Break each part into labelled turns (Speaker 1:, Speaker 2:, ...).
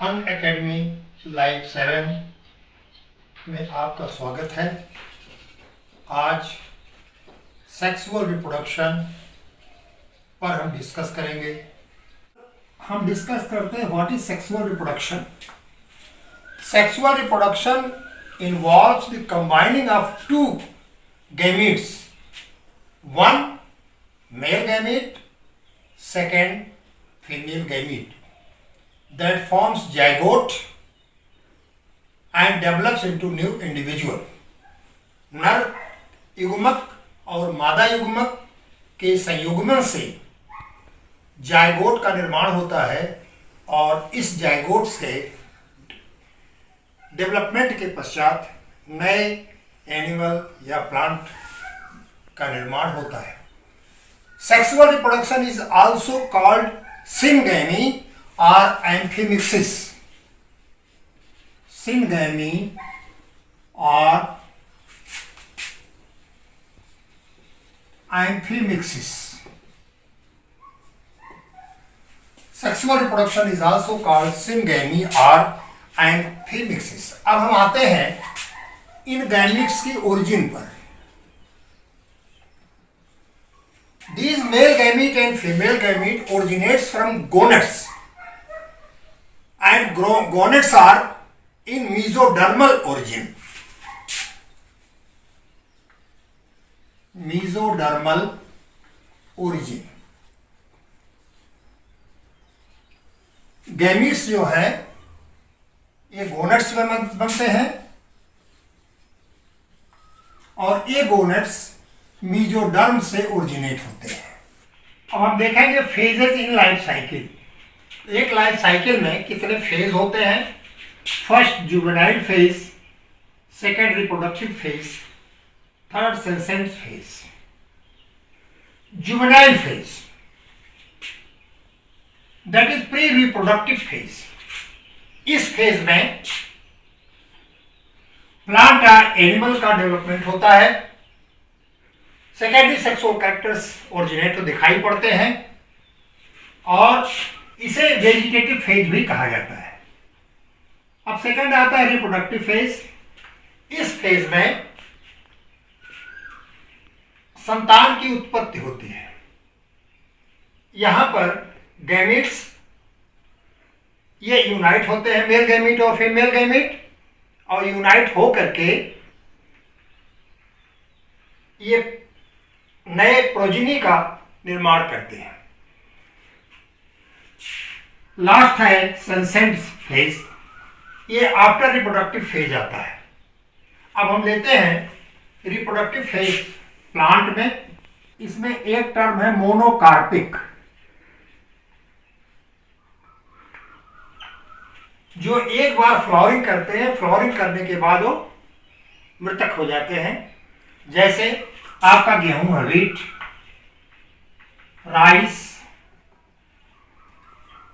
Speaker 1: अन academy live 7 में आपका स्वागत है। आज सेक्सुअल रिप्रोडक्शन पर हम डिस्कस करेंगे। हम डिस्कस करते हैं what is sexual reproduction. Sexual reproduction involves the combining of two gametes, one male gamete, second female gamete, that forms zygote and develops into new individual. नर युग्मक और मादा युग्मक के संयुग्मन से जायगोट का निर्माण होता है और इस जायगोट से डेवलपमेंट के पश्चात नए एनिमल या प्लांट का निर्माण होता है। Sexual reproduction is also called syngamy और एम्फीमिक्सिस। सिनगैमी और amphimixis. Sexual reproduction is also called syngamy और एम्फीमिक्सिस। अब हम आते हैं इन गैमीट्स की ओरिजिन पर। These male gamete and female gamete originates from gonads and gonads are in mesodermal origin. Mesodermal origin. Gametes जो है ये गोनेट्स में बनते हैं और ये गोनेट्स मीजोडर्म से ओरिजिनेट होते हैं। अब हम देखेंगे फेजेस इन लाइफ साइकिल। एक लाइफ साइकिल में कितने फेज होते हैं। First juvenile phase, second reproductive phase, third senescent phase. Juvenile phase that is pre reproductive phase. इस फेज में प्लांट या एनिमल का डेवलपमेंट होता है। सेकेंडरी सेक्सुअल कैरेक्टर्स ओरिजिनेट तो दिखाई पड़ते हैं और इसे वेजिटेटिव फेज भी कहा जाता है। अब सेकेंड आता है रिप्रोडक्टिव फेज। इस फेज में संतान की उत्पत्ति होती है। यहां पर गैमीट्स ये यूनाइट होते हैं, मेल गैमीट और फीमेल गैमीट, और यूनाइट हो करके ये नए प्रोजिनी का निर्माण करते हैं। लास्ट है सेंसेंट फेज। ये आफ्टर रिप्रोडक्टिव फेज आता है। अब हम लेते हैं रिप्रोडक्टिव फेज प्लांट में। इसमें एक टर्म है मोनोकार्पिक, जो एक बार फ्लावरिंग करते हैं, फ्लावरिंग करने के बाद वो मृतक हो जाते हैं। जैसे आपका गेहूं है, वीट, राइस,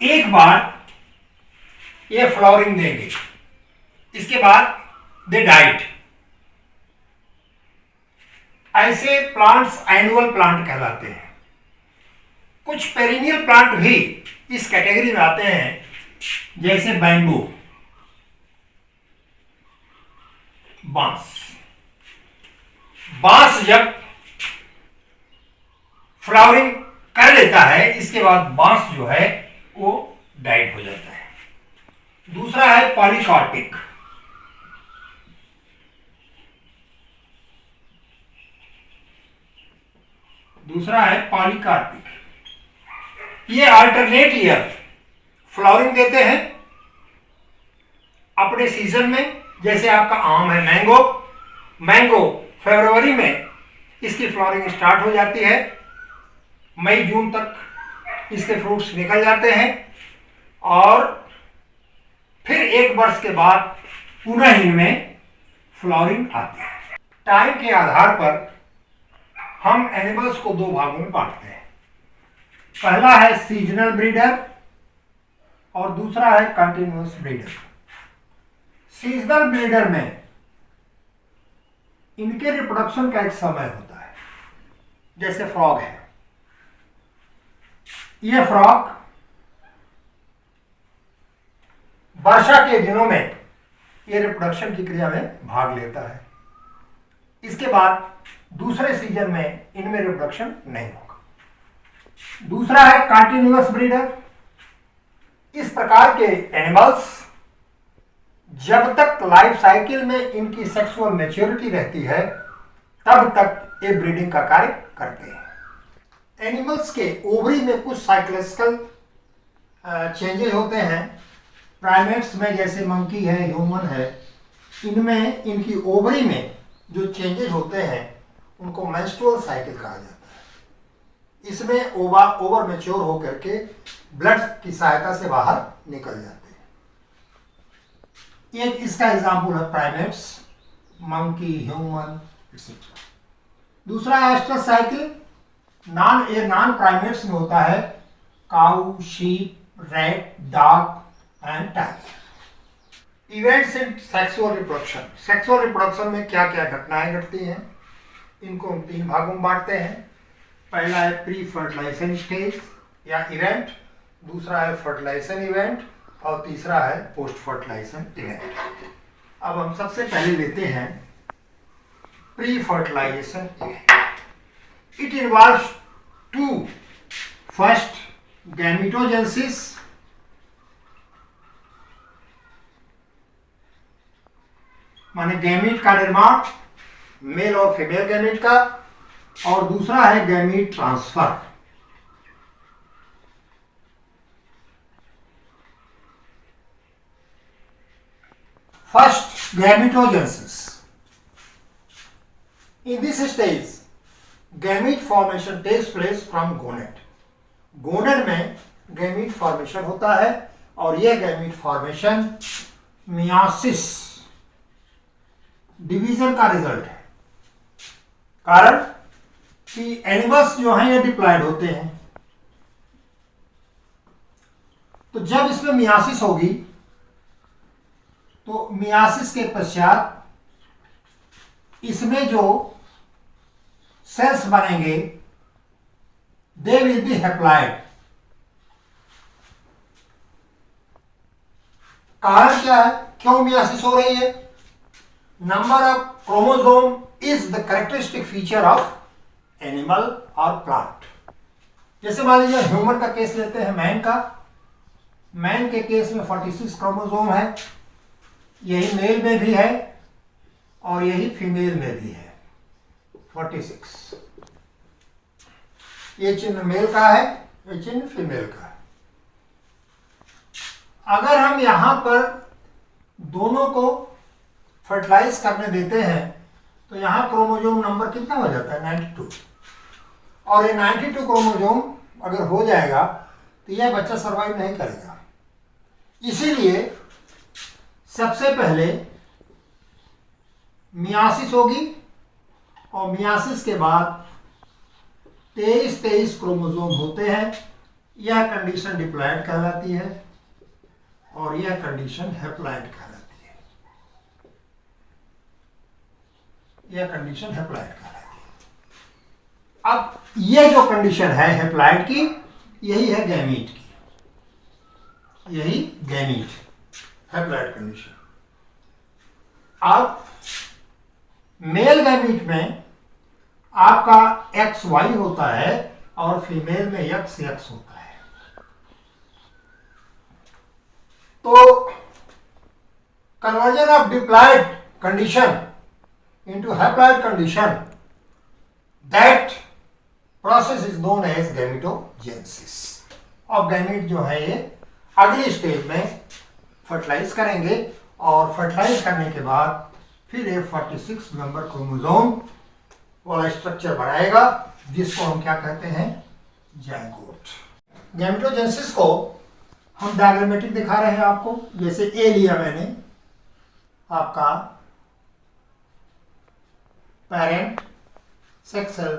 Speaker 1: एक बार ये फ्लावरिंग देंगे, इसके बाद दे डाइट। ऐसे प्लांट्स एनुअल प्लांट कहलाते हैं। कुछ पेरिनियल प्लांट भी इस कैटेगरी में आते हैं, जैसे बैम्बू, बांस। बांस जब फ्लावरिंग कर लेता है, इसके बाद बांस जो है वो डाइट हो जाता है। दूसरा है पॉलीकार्पिक। दूसरा है पॉलीकार्पिक। ये अल्टरनेट ईयर फ्लावरिंग देते हैं अपने सीजन में। जैसे आपका आम है, मैंगो फरवरी में इसकी फ्लावरिंग स्टार्ट हो जाती है। मई जून तक इसके फ्रूट्स निकल जाते हैं और फिर एक वर्ष के बाद पुनः इनमें फ्लावरिंग आती है। टाइम के आधार पर हम एनिमल्स को दो भागों में बांटते हैं। पहला है सीजनल ब्रीडर और दूसरा है कंटिन्यूअस ब्रीडर। सीजनल ब्रीडर में इनके रिप्रोडक्शन का एक समय होता है। जैसे फ्रॉग है, ये फ्रॉग वर्षा के दिनों में ये रिप्रोडक्शन की क्रिया में भाग लेता है। इसके बाद दूसरे सीजन में इनमें रिप्रोडक्शन नहीं होगा। दूसरा है कंटिन्यूअस ब्रीडर। इस प्रकार के एनिमल्स जब तक लाइफ साइकिल में इनकी सेक्सुअल मैच्योरिटी रहती है तब तक ये ब्रीडिंग का कार्य करते हैं। एनिमल्स के ओवरी में कुछ साइकोलॉजिकल चेंजेस होते हैं। प्राइमेट्स में जैसे मंकी है, ह्यूमन है, इनमें इनकी ओवरी में जो चेंजेस होते हैं उनको मेंस्ट्रुअल साइकिल कहा जाता है। इसमें ओवर मैच्योर होकर के ब्लड की सहायता से बाहर निकल जाते हैं। एक इसका एग्जाम्पल है प्राइमेट्स, मंकी, ह्यूमन एक्सेट्रा। दूसरा एस्ट्रस साइकिल नॉन प्राइमेट्स में होता है, cow, sheep, rat, dog and tiger. Events in sexual reproduction. Sexual reproduction में क्या क्या घटनाएं घटती हैं इनको हम 3 भागों में बांटते हैं। पहला है प्री फर्टिलाइजेशन स्टेज या इवेंट, दूसरा है फर्टिलाइजेशन इवेंट और तीसरा है पोस्ट फर्टिलाइजेशन इवेंट। अब हम सबसे पहले लेते हैं pre fertilisation event. It involves 2 first gametogenesis माने गैमीट का निर्माण, मेल और फीमेल गैमीट का, और दूसरा है gamete transfer. First gametogenesis. In this stage gamete formation takes place from gonad. Gonad में गैमीट फॉर्मेशन होता है और यह गैमीट फॉर्मेशन मियासिस डिवीजन का रिजल्ट है। कारण कि एनिमल्स जो हैं ये डिप्लॉयड होते हैं, तो जब इसमें मियासिस होगी तो मियासिस के पश्चात इसमें जो सेल्स बनेंगे दे विल बी हैप्लॉयड। कारण क्या है, क्यों मियासिस हो रही है? Number of chromosome is the characteristic feature of animal और प्लांट। जैसे मान लीजिए ह्यूमन का केस लेते हैं, मैन का। मैन के केस में 46 क्रोमोसोम है, यही मेल में भी है और यही फीमेल में भी है 46। ये चिन्ह मेल का है, ये चिन्ह फीमेल का है। अगर हम यहां पर दोनों को फर्टिलाइज करने देते हैं तो यहां क्रोमोसोम नंबर कितना हो जाता है? 92। और ये 92 क्रोमोसोम अगर हो जाएगा तो यह बच्चा सर्वाइव नहीं करेगा। इसीलिए सबसे पहले मियासिस होगी और मियासिस के बाद 23 क्रोमोसोम होते हैं। यह कंडीशन डिप्लॉयड कहलाती है और यह कंडीशन हैप्लॉयड कहलाती है। यह कंडीशन हैप्लॉयड कहलाती है। अब यह जो कंडीशन है हैप्लॉयड की, यही है गैमीट की, यही गैमीट हैप्लॉयड कंडीशन। अब मेल गैमीट में आपका XY होता है और फीमेल में XX होता है। तो conversion of diploid condition into haploid condition, that process is known as gametogenesis। और गैमीट जो है ये अगली स्टेज में फर्टिलाइज करेंगे और फर्टिलाइज करने के बाद फिर ये 46 नंबर क्रोमोसोम वाला स्ट्रक्चर बनाएगा जिसको हम क्या कहते हैं? जाइगोट। गैमेटोजेनेसिस को हम डायग्रामेटिक दिखा रहे हैं आपको। जैसे ए लिया मैंने, आपका parent sex cell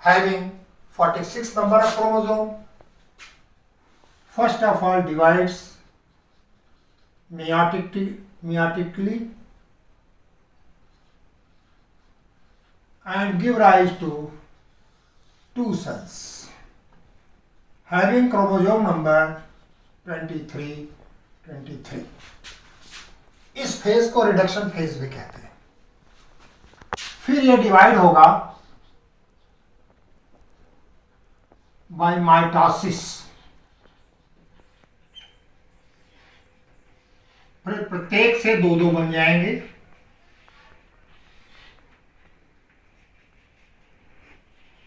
Speaker 1: having 46 number of chromosome, first of all divides meiotically and give rise to 2 cells having chromosome number 23, 23। इस फेज को रिडक्शन फेज भी कहते हैं। फिर ये डिवाइड होगा बाय माइटोसिस। प्रत्येक से दो दो बन जाएंगे।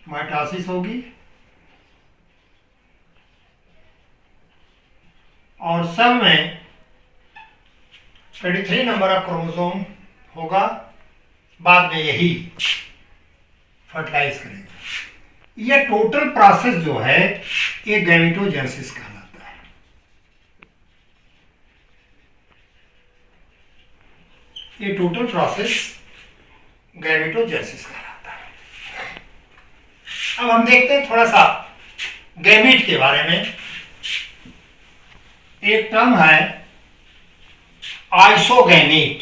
Speaker 1: माइटोसिस होगी और सब में 23 नंबर ऑफ क्रोमोसोम होगा। बाद में यही फर्टिलाइज करेगा। ये टोटल प्रोसेस जो है ये गैमेटोजेनेसिस कहलाता है। ये टोटल प्रोसेस गैमेटोजेनेसिस कहलाता है। अब हम देखते हैं थोड़ा सा गैमीट के बारे में। एक टर्म है आइसोगैमीट।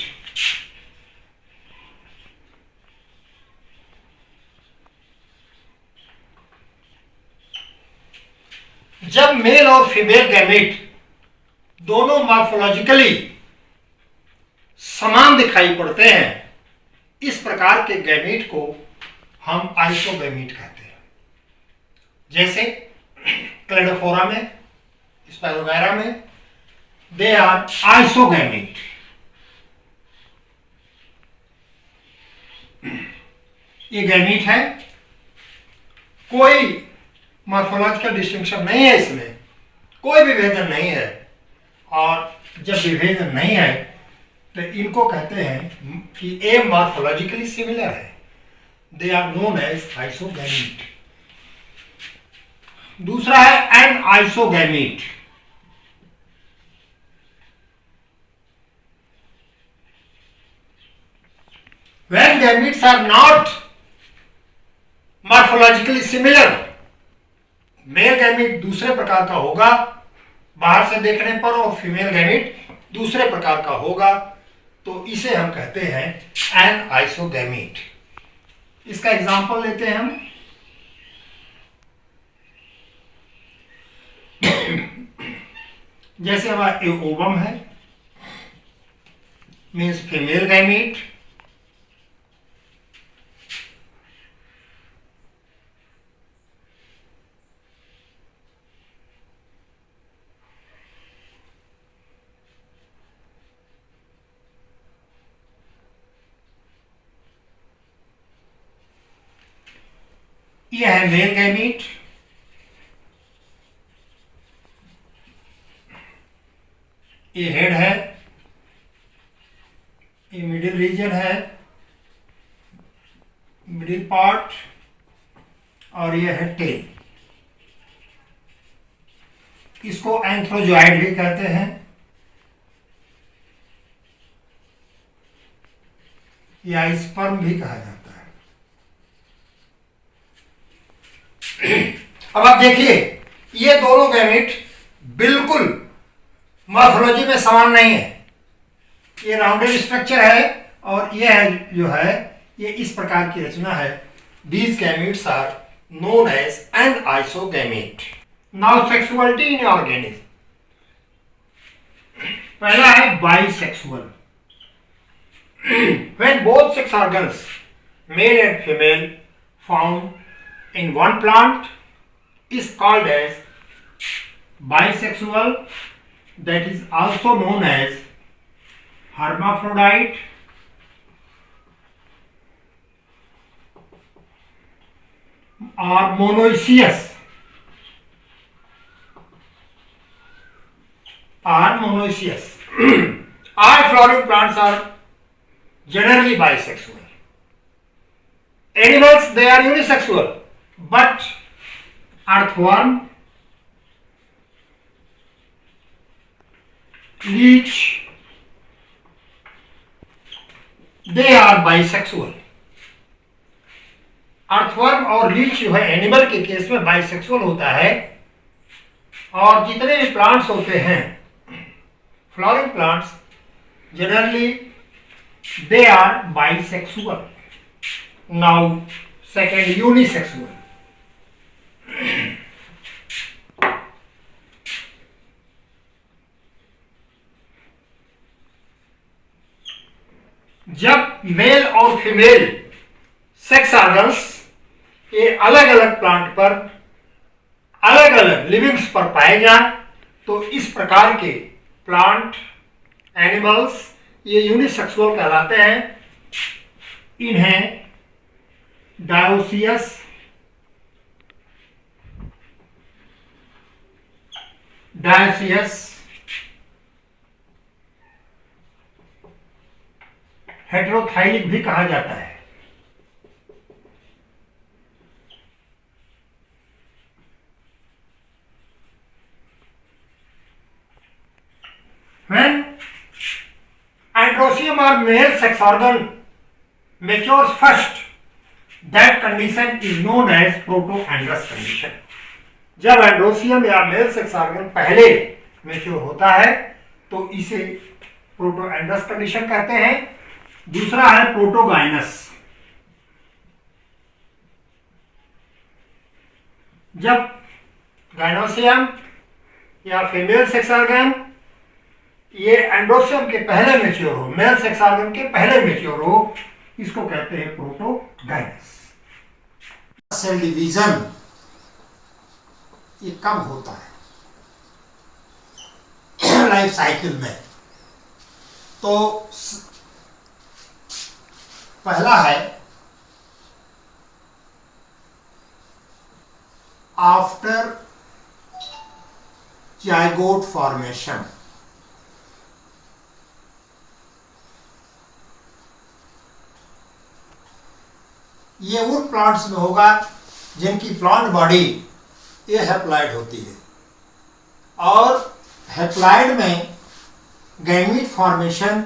Speaker 1: जब मेल और फीमेल गैमीट दोनों मॉर्फोलॉजिकली समान दिखाई पड़ते हैं, इस प्रकार के गैमीट को हम आइसोगैमीट कहते हैं। जैसे क्लेडोफोरा में, स्पाइरोगैरा में दे आर आइसोगैमीट। ये गैमीट है, कोई मॉर्फोलॉजिकल डिस्टिंक्शन नहीं है, इसमें कोई विभेदन नहीं है। और जब विभेदन नहीं है तो इनको कहते हैं कि ए मॉर्फोलॉजिकली सिमिलर है, they are known as isogamete. दूसरा है anisogamete. When gametes are not morphologically similar, male gamete दूसरे प्रकार का होगा बाहर से देखने पर और फीमेल गैमीट दूसरे प्रकार का होगा, तो इसे हम कहते हैं एन आइसोगैमीट। इसका एग्जांपल लेते हैं हम। जैसे हमारा ओवम है, मीन्स फीमेल गैमीट। यह है मेल गैमीट। ये हेड है, ये मिडिल रीजन है, मिडिल पार्ट, और ये है टेल। इसको एंथ्रोजॉइड भी कहते हैं या स्पर्म भी कहा जाता है। अब आप देखिए, ये दोनों गैमीट बिल्कुल मॉर्फोलॉजी में समान नहीं है। ये राउंडेड स्ट्रक्चर है और ये है जो है ये इस प्रकार की रचना है। These gametes are known as anisogamete. Now sexuality in organism. पहला है bisexual. When both sex organs male and female found in one plant is called as bisexual, that is also known as hermaphrodite or monoecious All flowering plants are generally bisexual. Animals, they are unisexual. But earthworm, leech, they are bisexual. Earthworm और Leach जो है animal के case में bisexual होता है। और जितने भी प्लांट्स होते हैं flowering plants, generally they are bisexual. Now second, unisexual. जब मेल और फीमेल सेक्स ऑर्गन्स ये अलग अलग प्लांट पर अलग अलग लिविंग्स पर पाए जाएं तो इस प्रकार के प्लांट एनिमल्स ये यूनिसेक्सुअल कहलाते हैं। इन्हें डायोसियस हेटेरोथाइलिक भी कहा जाता है। When androecium or male sex organ matures first, that condition is known as proto-androus condition. जब एंड्रोसियम या मेल सेक्स ऑर्गन पहले मैच्योर होता है तो इसे प्रोटो-एंड्रस कंडीशन कहते हैं। दूसरा है प्रोटोगाइनस। जब गाइनोसियम या फीमेल सेक्स ऑर्गन ये एंड्रोसियम के पहले मैच्योर हो, मेल सेक्स ऑर्गन के पहले मैच्योर हो, इसको कहते हैं प्रोटोगाइनस। सेल डिवीजन ये कब होता है लाइफ साइकिल में? तो पहला है आफ्टर जाइगोट फॉर्मेशन। ये उन प्लांट्स में होगा जिनकी प्लांट बॉडी ये हैप्लॉइड होती है और हैप्लॉइड में गैमीट फॉर्मेशन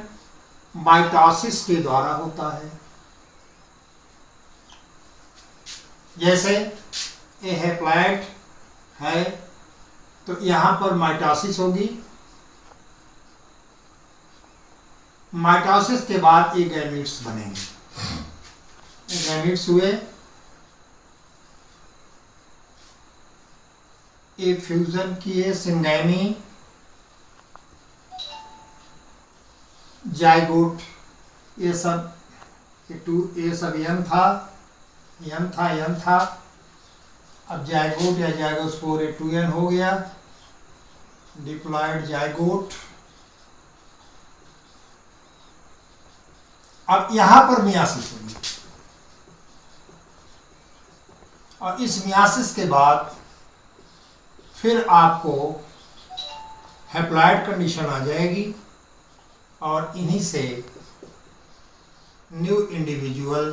Speaker 1: माइटोसिस के द्वारा होता है। जैसे ये हैप्लॉइड है तो यहाँ पर माइटोसिस होगी, माइटोसिस के बाद ये गैमीट्स बनेंगे। गैमीट्स हुए, एक फ्यूजन किए, सिंगैमी, जाइगोट, ये सब ये सब यंग था। अब जाइगोट या जाइगोस्पोर ये 2n हो गया, डिप्लॉयड जाइगोट। अब यहां पर मियासिस होगी और इस मियासिस के बाद फिर आपको हैप्लॉइड कंडीशन आ जाएगी और इन्हीं से न्यू इंडिविजुअल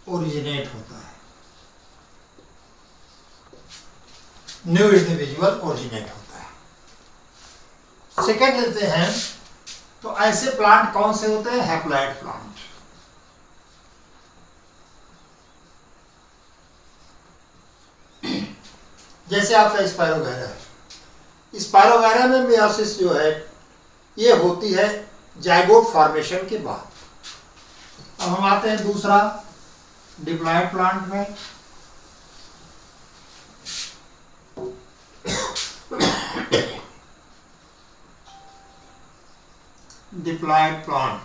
Speaker 1: ओरिजिनेट होता है। न्यू इंडिविजुअल ओरिजिनेट होता है। सेकेंड लेते हैं तो ऐसे प्लांट कौन से होते हैं? Haploid plant. जैसे आपका स्पायरोगैरा है, स्पायरोगैरा में मियोसिस जो है ये होती है जाइगोट फॉर्मेशन के बाद। अब हम आते हैं दूसरा डिप्लॉयड प्लांट में। Diploid plant,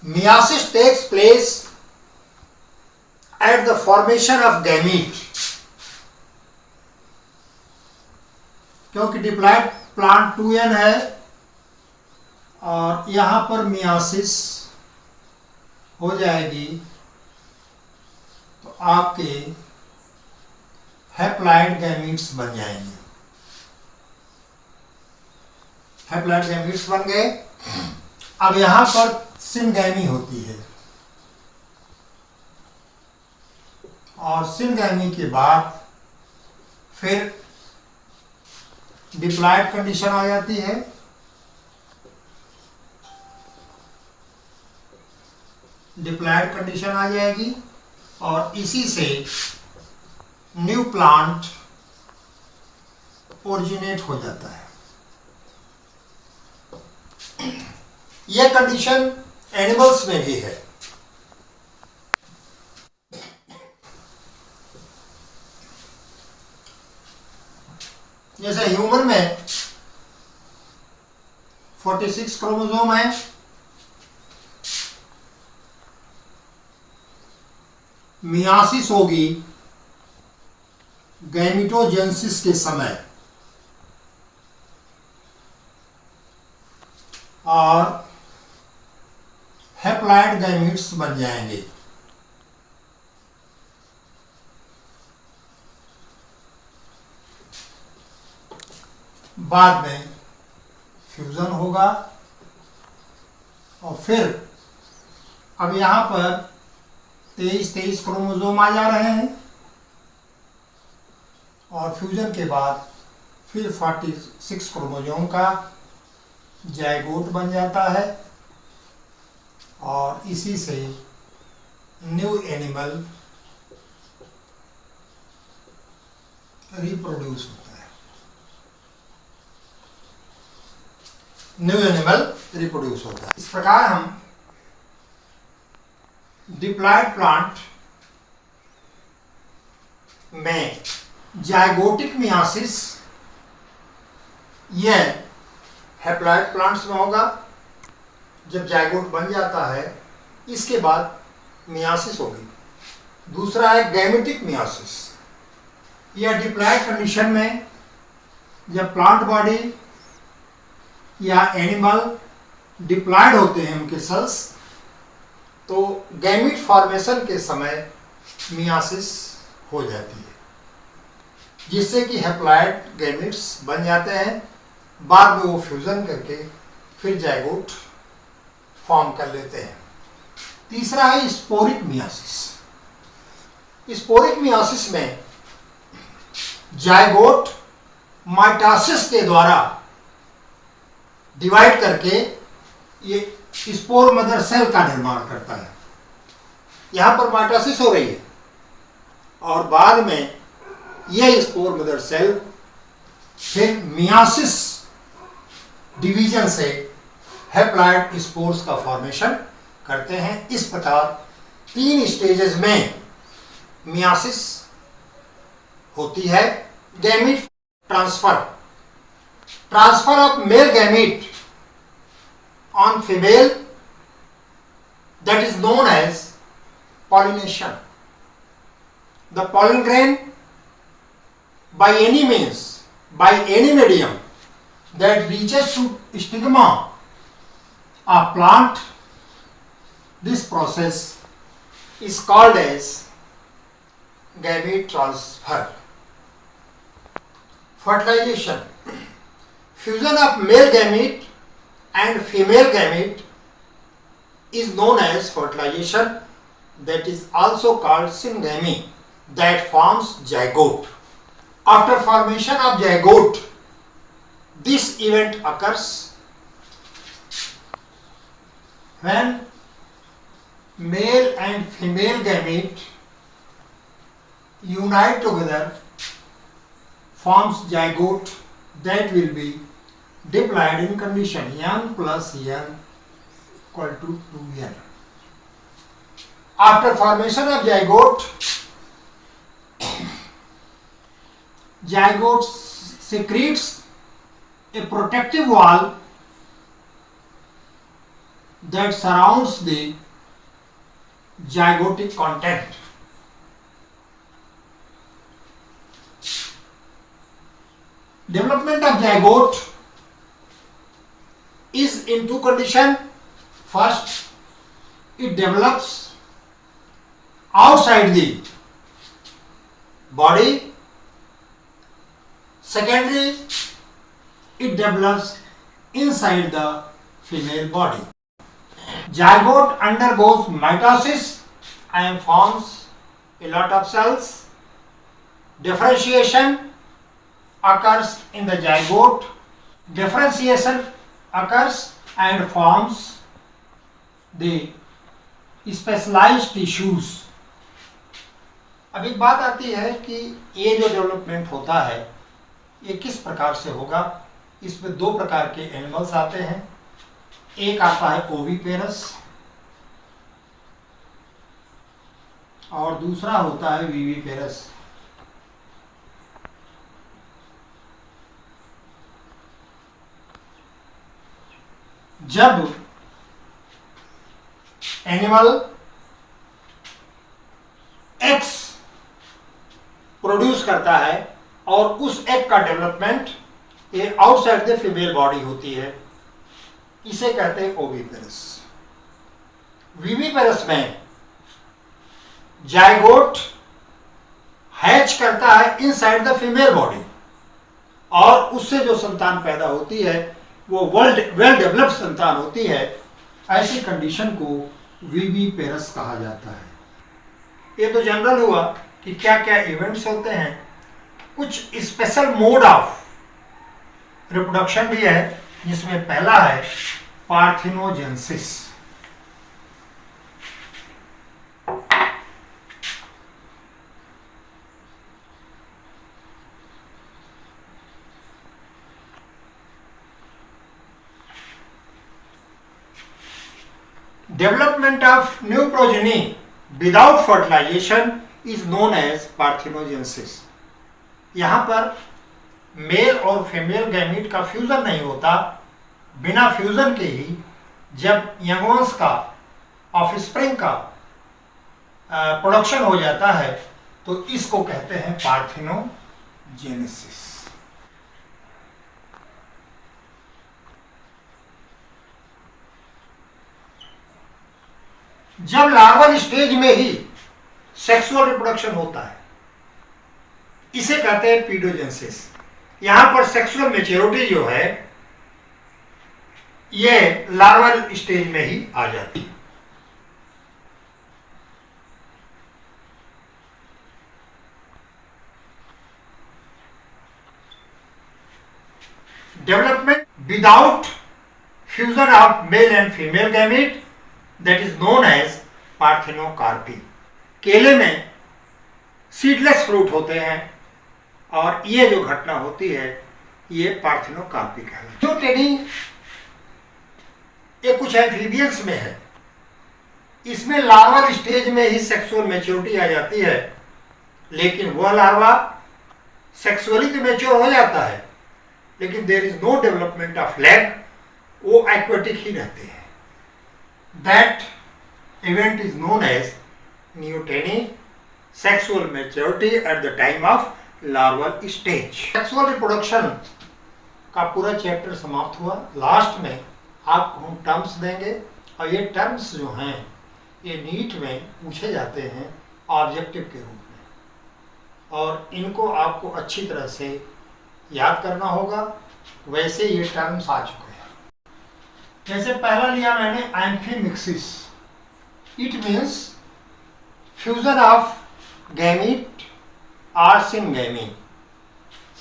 Speaker 1: meiosis takes place at the formation of gamete। क्योंकि डिप्लॉयड प्लांट 2n है और यहां पर मियोसिस हो जाएगी तो आपके हैप्लॉइड गैमीट्स बन जाएंगे। हैप्लॉइड गैमीट्स बन गए। अब यहां पर सिनगैमी होती है और सिनगैमी के बाद फिर डिप्लॉयड कंडीशन आ जाती है। डिप्लॉयड कंडीशन आ जाएगी और इसी से न्यू प्लांट ओरिजिनेट हो जाता है। यह कंडीशन एनिमल्स में भी है। जैसे ह्यूमन 46 क्रोमोसोम है। मियासिस होगी गैमिटोजेनेसिस के समय और हैप्लॉइड गैमीट्स बन जाएंगे। बाद में फ्यूजन होगा और फिर अब यहां पर 23 क्रोमोसोम आ जा रहे हैं और फ्यूजन के बाद फिर 46 क्रोमोसोम का जाइगोट बन जाता है और इसी से न्यू एनिमल रिप्रोड्यूस होता है। न्यू एनिमल रिप्रोड्यूस होता है। इस प्रकार हम डिप्लॉयड प्लांट में जाइगोटिक मियासिस यह हैप्लॉइड प्लांट्स में होगा। जब जाइगोट बन जाता है इसके बाद मियासिस होगी। दूसरा है गैमेटिक मियासिस। यह डिप्लॉयड कंडीशन में जब प्लांट बॉडी या एनिमल डिप्लॉयड होते हैं उनके सेल्स, तो गैमिट फॉर्मेशन के समय मियासिस हो जाती है, जिससे कि हैप्लॉइड गैमिट्स बन जाते हैं। बाद में वो फ्यूजन करके फिर जाइगोट फॉर्म कर लेते हैं। तीसरा है स्पोरिक मियासिस। स्पोरिक मियासिस में जाइगोट माइटोसिस के द्वारा डिवाइड करके ये स्पोर मदर सेल का निर्माण करता है। यहां पर माइटोसिस हो रही है और बाद में यह स्पोर मदर सेल फिर मियासिस डिवीजन से हैप्लॉइड स्पोर्स का फॉर्मेशन करते हैं। इस प्रकार 3 स्टेजेस में मियासिस होती है। Gamete transfer of male gamete on female, that is known as pollination. The pollen grain by any means, by any medium that reaches to stigma of plant, this process is called as gamete transfer. Fertilization. Fusion of male gamete and female gamete is known as fertilization, that is also called syngamy, that forms zygote. After formation of zygote, this event occurs when male and female gamete unite together, forms zygote that will be diploid in condition n plus n equal to 2n. After formation of zygote, zygote secretes a protective wall that surrounds the zygotic content. Development of zygote is in 2 conditions. First, it develops outside the body. Secondly, it develops inside the female body. Zygote undergoes mitosis and forms a lot of cells. Differentiation occurs in the zygote. Differentiation occurs and forms the specialized tissues. अब एक बात आती है कि ये जो development होता है ये किस प्रकार से होगा। इसमें 2 प्रकार के एनिमल्स आते हैं। एक आता है ओविपेरस और दूसरा होता है विविपेरस। जब एनिमल एक्स प्रोड्यूस करता है और उस एग का डेवलपमेंट ये आउटसाइड द फीमेल बॉडी होती है, इसे कहते हैं ओविपेरस। विविपेरस में जाइगोट हैच करता है इनसाइड द फीमेल बॉडी और उससे जो संतान पैदा होती है वो वेल डेवलप्ड संतान होती है। ऐसी कंडीशन को विविपेरस कहा जाता है। ये तो जनरल हुआ कि क्या क्या इवेंट्स होते हैं। कुछ स्पेशल मोड ऑफ रिप्रोडक्शन भी है, जिसमें पहला है parthenogenesis. Development of new progeny without fertilization is known as parthenogenesis। यहाँ पर मेल और फीमेल गैमीट का फ्यूजन नहीं होता, बिना फ्यूजन के ही जब यंगवंश का ऑफस्प्रिंग का प्रोडक्शन हो जाता है तो इसको कहते हैं पार्थिनोजेनेसिस। जब लार्वल स्टेज में ही सेक्सुअल रिप्रोडक्शन होता है, इसे कहते हैं पीडोजेनेसिस। यहां पर सेक्सुअल मैच्योरिटी जो है ये लार्वल स्टेज में ही आ जाती है। Development without fusion of male and female gamete that is known as parthenocarpy. केले में सीडलेस फ्रूट होते हैं और ये जो घटना होती है ये पार्थिनोकार्पी कहलाती है। जो टेडी ये कुछ एम्फीबियंस में है, इसमें लार्वल स्टेज में ही सेक्सुअल मैच्योरिटी आ जाती है, लेकिन वह लार्वा सेक्सुअली तो मैच्योर हो जाता है लेकिन there is no development of leg, वो एक्वेटिक ही रहते हैं। That event is known as neoteny, sexual maturity at the time of larval stage। Sexual reproduction का पूरा चैप्टर समाप्त हुआ। लास्ट में आपको हम टर्म्स देंगे और ये टर्म्स जो हैं ये नीट में पूछे जाते हैं ऑब्जेक्टिव के रूप में और इनको आपको अच्छी तरह से याद करना होगा। वैसे ये टर्म्स आ चुके हैं। जैसे पहला लिया मैंने amphimixis, it means fusion of gamete और सिनगैमी।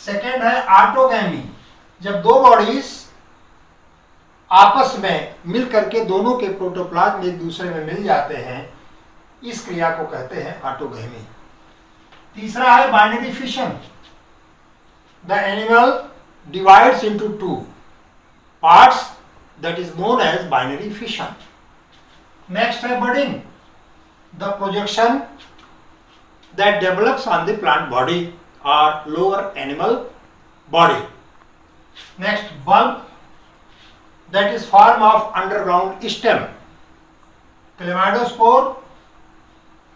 Speaker 1: सेकेंड है ऑटोगैमी, जब दो बॉडीज आपस में मिल करके दोनों के प्रोटोप्लाज्म एक दूसरे में मिल जाते हैं, इस क्रिया को कहते हैं ऑटोगैमी। तीसरा है binary fission, the animal divides into two parts, that is known as binary fission। Next है budding, the projection that develops on the plant body or lower animal body। Next bulb, that is form of underground stem। Chlamydospore,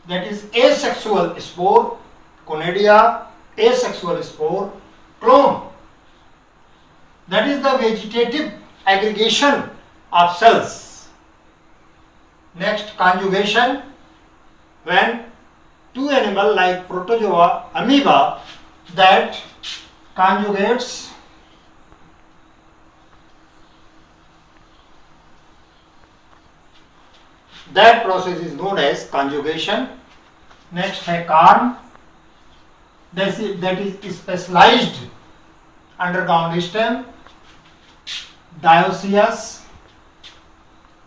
Speaker 1: that is asexual spore। Conidia, asexual spore। Clone, that is the vegetative aggregation of cells। Next conjugation, when two animal like protozoa, amoeba that conjugates that process is known as conjugation। Next है कार्म, that is specialized underground stem। Dioecious,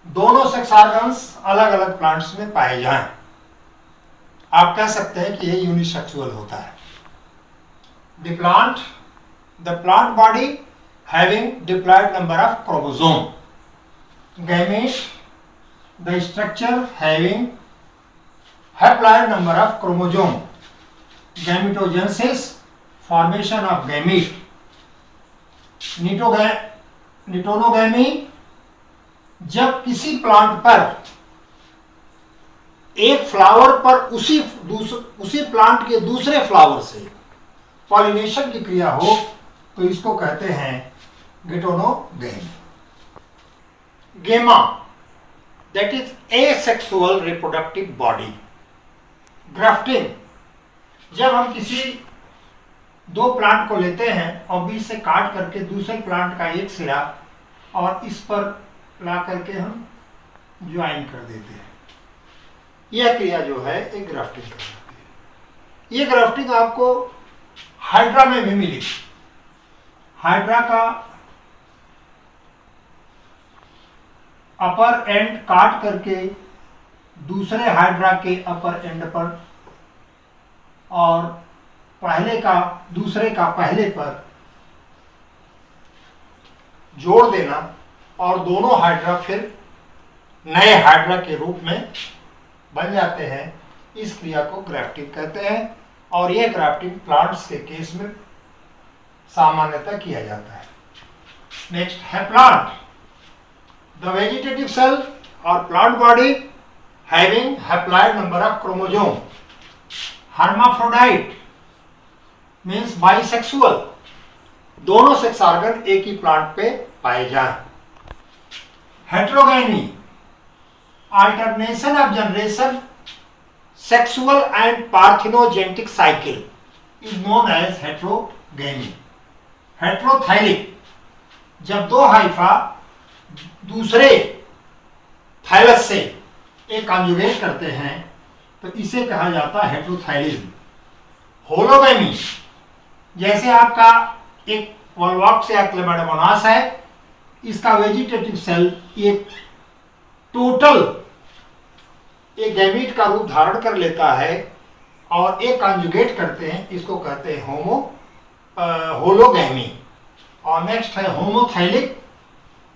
Speaker 1: दोनों sex organs अलग अलग plants में पाए जाएं, आप कह सकते हैं कि ये यूनिसेक्सुअल होता है। The plant body having diploid number of chromosome. Gamete, the structure having haploid number of chromosome. Gametogenesis, formation of gamete. Geitonogamy, जब किसी प्लांट पर एक फ्लावर पर उसी प्लांट के दूसरे फ्लावर से पॉलिनेशन की क्रिया हो तो इसको कहते हैं गेटोनोगेमी। गेमा that is asexual reproductive body. Grafting, जब हम किसी दो प्लांट को लेते हैं और बीच से काट करके दूसरे प्लांट का एक सिरा और इस पर ला करके हम ज्वाइन कर देते हैं, यह क्रिया जो है एक ग्राफ्टिंग कहलाती है। ये ग्राफ्टिंग आपको हाइड्रा में भी मिली। हाइड्रा का अपर एंड काट करके दूसरे हाइड्रा के अपर एंड पर और पहले का दूसरे का पहले पर जोड़ देना और दोनों हाइड्रा फिर नए हाइड्रा के रूप में बन जाते हैं, इस क्रिया को ग्राफ्टिंग कहते हैं। और यह ग्राफ्टिंग प्लांट्स के केस में सामान्यतः किया जाता है। नेक्स्ट है प्लांट। द वेजिटेटिव सेल और plant body having haploid number of chromosome. Hermaphrodite means bisexual, दोनों सेक्स ऑर्गन एक ही प्लांट पे पाए जाएं। हेट्रोगेनी, alternation of generation, sexual and parthenogenetic cycle is known as heterogamy. हेट्रोथाइलिक, जब दो हाइफा दूसरे थाइलस से एक कॉन्जुगेट करते हैं तो इसे कहा जाता है हेट्रोथाइलिज्म। होलोगेमी, जैसे आपका एक वोल्वॉक्स या क्लेमाइडोमोनास है, इसका वेजिटेटिव सेल एक टोटल एक गैमीट का रूप धारण कर लेता है और एक कॉन्जुगेट करते हैं, इसको कहते हैं होलोगैमी। और नेक्स्ट है होमोथाइलिक,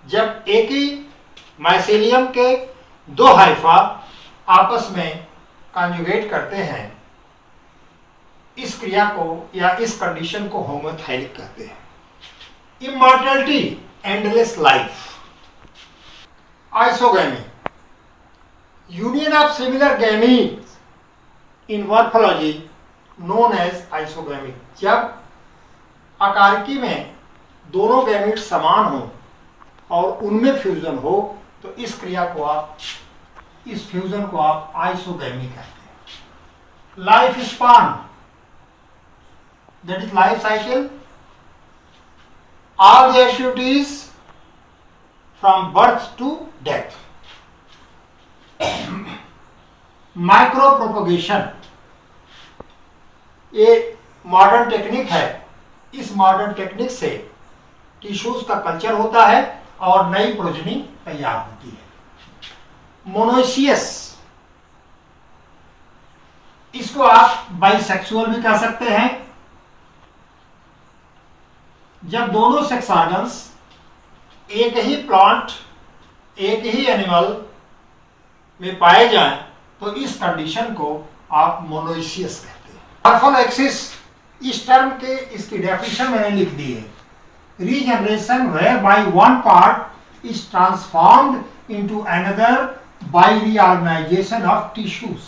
Speaker 1: जब एक ही माइसेलियम के दो हाइफा आपस में कॉन्जुगेट करते हैं, इस क्रिया को या इस कंडीशन को होमोथाइलिक कहते हैं। Immortality, endless life. Isogamy, union of similar gametes in morphology known as isogamy। जब आकारिकी में दोनों गैमीट समान हो और उनमें फ्यूजन हो तो इस क्रिया को इस फ्यूजन को आप आइसोगैमी कहते हैं। Life span, that is life cycle, all the activities from birth to death। Micro propagation, ये मॉडर्न टेक्निक है। इस मॉडर्न टेक्निक से टिश्यूज का कल्चर होता है और नई प्रोजनी तैयार होती है। मोनोसियस, इसको आप बाइसेक्सुअल भी कह सकते हैं। जब दोनों सेक्स ऑर्गन्स एक ही प्लांट एक ही एनिमल में पाए जाएं तो इस कंडीशन को आप मोनोइसियस कहते हैं। मॉर्फोलैक्सिस, इस टर्म के इसकी डेफिनेशन मैंने लिख दी है। Regeneration whereby one part is transformed into another by reorganisation of tissues.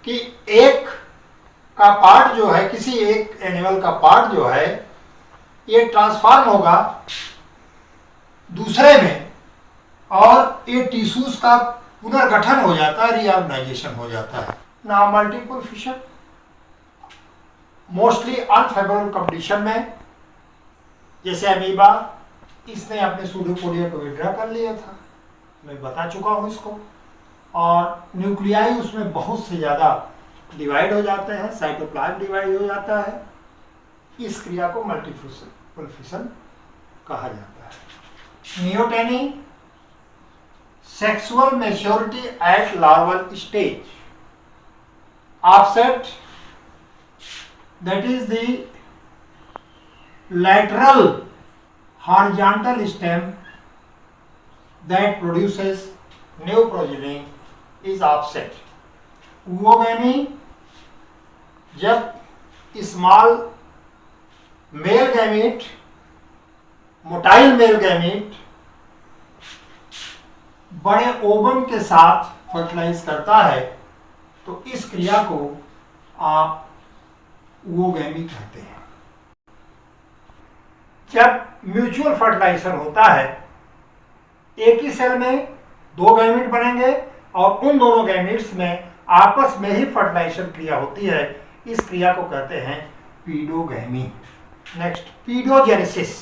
Speaker 1: कि एक का पार्ट जो है, किसी एक एनिमल का पार्ट जो है, ये ट्रांसफॉर्म होगा दूसरे में और ये टिश्यूज का पुनर्गठन हो जाता है, रीऑर्गेनाइजेशन हो जाता है। ना multiple fission, mostly unfavourable condition में, जैसे अमीबा, इसने अपने सूडोपोडिया को विड्रा कर लिया था, मैं बता चुका हूँ इसको। और न्यूक्लियाई उसमें बहुत से ज़्यादा डिवाइड हो जाते हैं, साइटोप्लाज्म डिवाइड हो जाता है, इस क्रिया को मल्टीपल फिशन कहा जाता है। Neoteny, sexual maturity at larval stage। Offset, that is the lateral horizontal stem that produces new progeny is offset। Oogamy, जब small male gamete, motile male gamete बड़े ओवम के साथ फर्टिलाइज करता है तो इस क्रिया को आप ओवोगैमी कहते हैं। जब म्यूचुअल फर्टिलाइजेशन होता है, एक ही सेल में दो गैमीट बनेंगे और उन दोनों गैमीट्स में आपस में ही फर्टिलाइजेशन क्रिया होती है, इस क्रिया को कहते हैं paedogamy. Next, paedogenesis,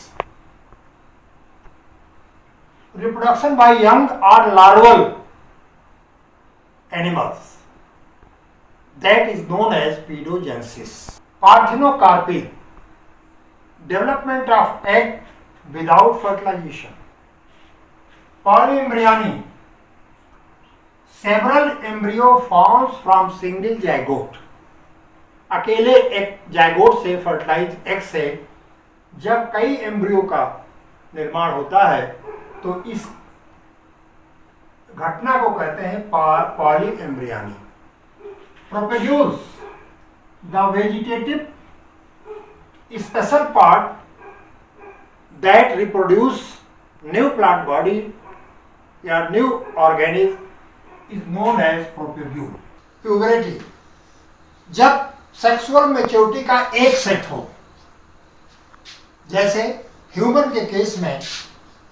Speaker 1: reproduction by young और larval animals, that is known as pedogenesis. Parthenocarpy, development of egg without fertilization. Polyembryony, several embryo forms from single zygote. अकेले एक जाइगोट से फर्टिलाइज एग से जब कई एम्ब्रियो का निर्माण होता है तो इस घटना को कहते हैं पॉलीएम्ब्रियनी। Propagules, the vegetative special part that reproduce new plant body या new organism is known as propagule. Puberty, जब सेक्सुअल मैच्योरिटी का एक सेट हो, जैसे ह्यूमन के केस में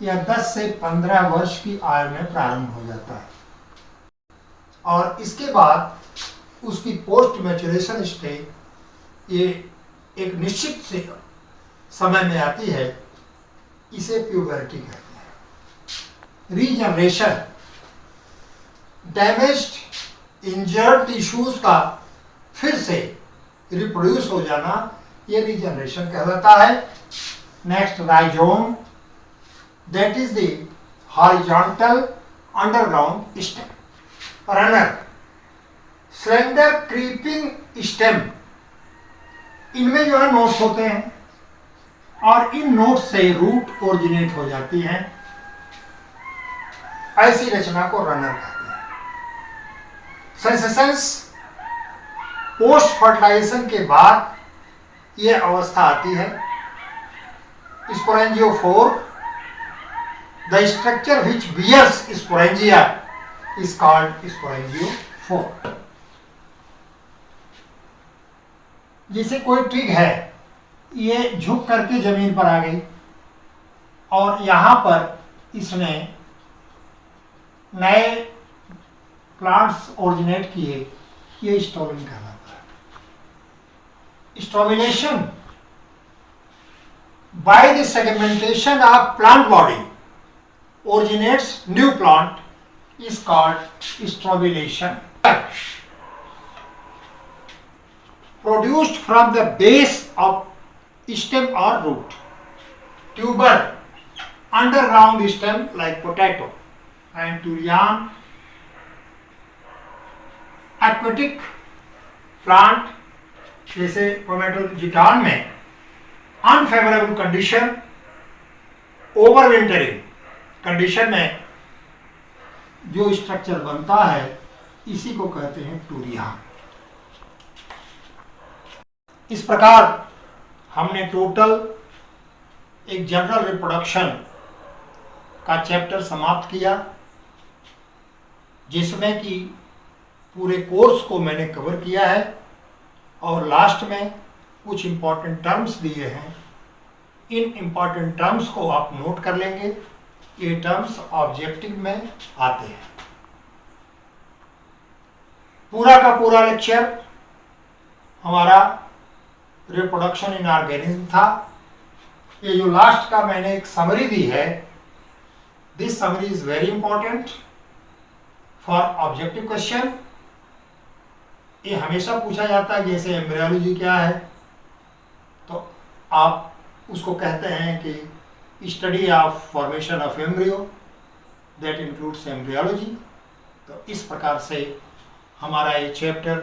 Speaker 1: यह 10 से 15 वर्ष की आयु में प्रारंभ हो जाता है और इसके बाद उसकी पोस्ट मैच्योरेशन स्टेज ये एक निश्चित से समय में आती है, इसे प्यूबर्टी कहते हैं। रीजनरेशन, डैमेज्ड इंजर्ड टिश्यूज का फिर से रिप्रोड्यूस हो जाना, ये रीजनरेशन कहलाता है। Next, rhizome, that is the horizontal underground stem. Runner, slender creeping stem, इनमें जो है नोट्स होते हैं और इन नोट्स से रूट ओरिजिनेट हो जाती हैं, ऐसी रचना को रनर कहते हैं। सेंसेशंस, पोस्ट फर्टिलाइजेशन के बाद यह अवस्था आती है। Sporangiophore, the structure which bears sporangia is called sporangiophore. जैसे कोई ट्रिग है, ये झुक करके जमीन पर आ गई और यहां पर इसने नए प्लांट्स ओरिजिनेट किए, ये स्टॉलिंग कहलाता है। Strobilation, by the segmentation of plant body originates new plant is called strobilation. Produced from the base of stem or root. Tuber, underground stem like potato. And durian, aquatic plant जैसे tomato जिटान में unfavourable condition, over wintering condition में जो structure बनता है इसी को कहते हैं टूरियान। इस प्रकार हमने टोटल एक जनरल रिप्रोडक्शन का चैप्टर समाप्त किया, जिसमें कि पूरे कोर्स को मैंने कवर किया है और लास्ट में कुछ इम्पॉर्टेंट टर्म्स दिए हैं। इन इम्पॉर्टेंट टर्म्स को आप नोट कर लेंगे, ये टर्म्स ऑब्जेक्टिव में आते हैं। पूरा का पूरा लेक्चर हमारा रिप्रोडक्शन इन ऑर्गेनिज्म था। ये जो लास्ट का मैंने एक समरी दी है, this summary is very important for objective question. ये हमेशा पूछा जाता है, जैसे एम्ब्रियोलॉजी क्या है, तो आप उसको कहते हैं कि study of formation of embryo, that includes embryology. तो इस प्रकार से हमारा ये चैप्टर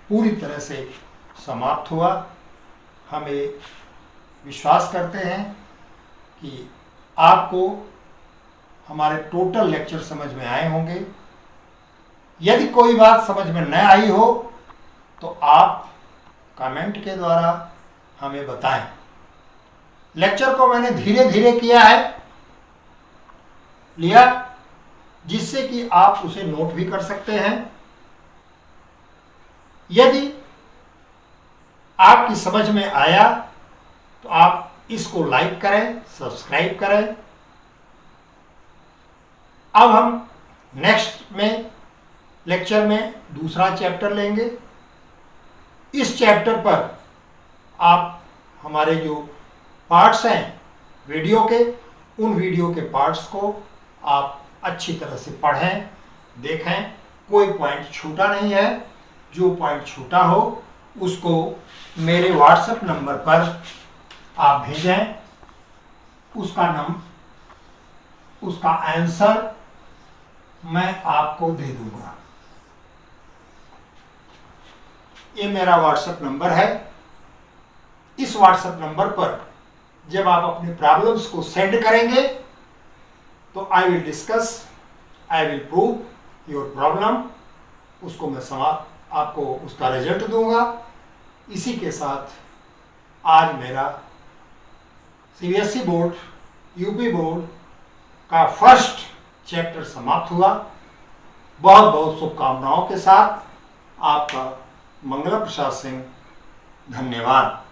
Speaker 1: पूरी तरह से समाप्त हुआ। हमें विश्वास करते हैं कि आपको हमारे टोटल लेक्चर समझ में आए होंगे। यदि कोई बात समझ में न आई हो तो आप कमेंट के द्वारा हमें बताएं। लेक्चर को मैंने धीरे धीरे किया है, लिया जिससे कि आप उसे नोट भी कर सकते हैं। यदि आपकी समझ में आया तो आप इसको लाइक करें, सब्सक्राइब करें। अब हम नेक्स्ट में लेक्चर में दूसरा चैप्टर लेंगे। इस चैप्टर पर आप हमारे जो पार्ट्स हैं वीडियो के, उन वीडियो के पार्ट्स को आप अच्छी तरह से पढ़ें, देखें। कोई पॉइंट छूटा नहीं है। जो पॉइंट छूटा हो उसको मेरे व्हाट्सएप नंबर पर आप भेजें। उसका आंसर मैं आपको दे दूंगा। ये मेरा व्हाट्सएप नंबर है। इस व्हाट्सएप नंबर पर जब आप अपने प्रॉब्लम्स को सेंड करेंगे तो I will discuss, I will prove your problem. उसको मैं आपको उसका रिजल्ट दूंगा। इसी के साथ आज मेरा सीबीएसई बोर्ड, यूपी बोर्ड का फर्स्ट चैप्टर समाप्त हुआ। बहुत बहुत शुभकामनाओं के साथ आपका मंगला प्रसाद सिंह। धन्यवाद।